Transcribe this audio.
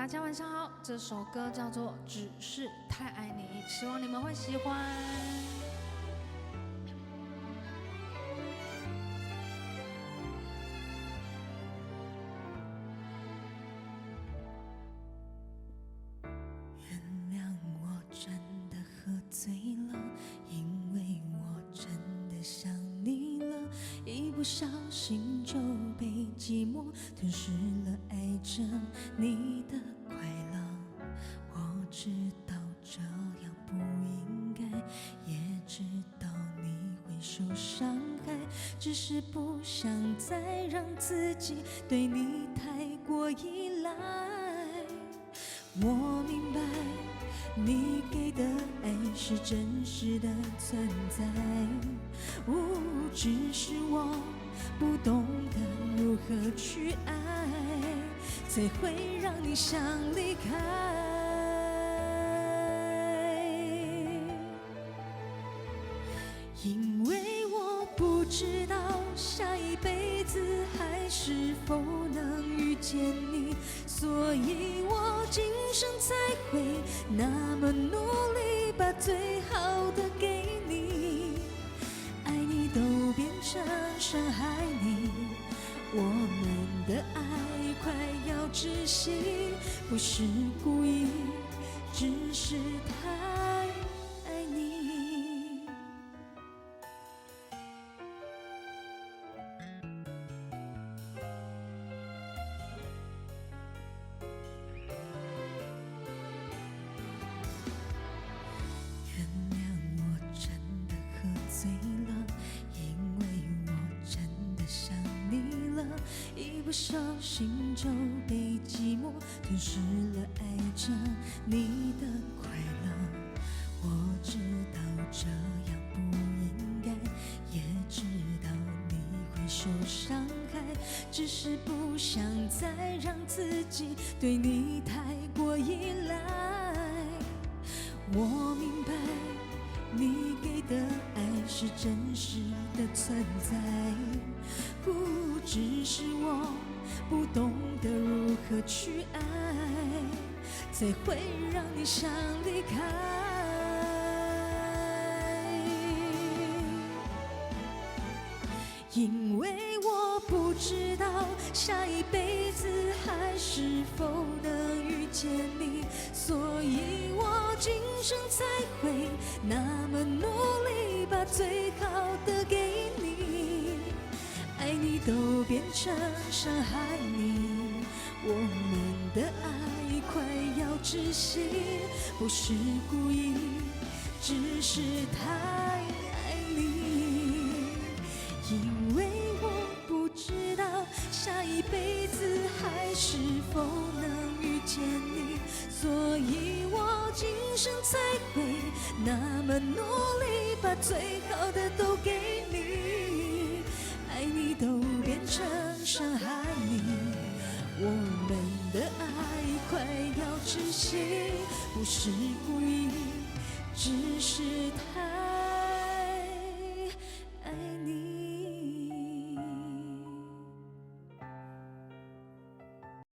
大家晚上好，这首歌叫做《只是太爱你》，希望你们会喜欢。原谅我真的喝醉了，因为我真的想你了，一不小心就被寂寞吞噬了爱着你的快乐。我知道这样不应该，也知道你会受伤害，只是不想再让自己对你太过依赖。我明白你给的爱是真实的存在，只是我不懂得如何去爱，才会让你想离开。因为我不知道下一辈子还是否能遇见你，所以我今生才会那么努力把最好的给你。爱你都变成伤害你，我们的爱快要窒息，不是故意，只是太爱你。原谅我真的喝醉了，因为我真的想你了，一不小心就被寂寞吞噬了爱着你的快乐。我知道这样不应该，也知道你会受伤害，只是不想再让自己对你太过依赖。我明白你给的爱是真实的存在，只是我不懂得如何去爱，才会让你想离开。因为我不知道下一辈子还是否能遇见你，所以我今生才会那么努力把最好的给你。爱你都变成伤害你，我们的爱快要窒息，不是故意，只是太爱你。因为我不知道下一辈子还是否能遇见你，所以我今生才会那么努力把最好的都给你。爱你都变成伤害你，我们的爱快要窒息，不是故意，只是太爱你。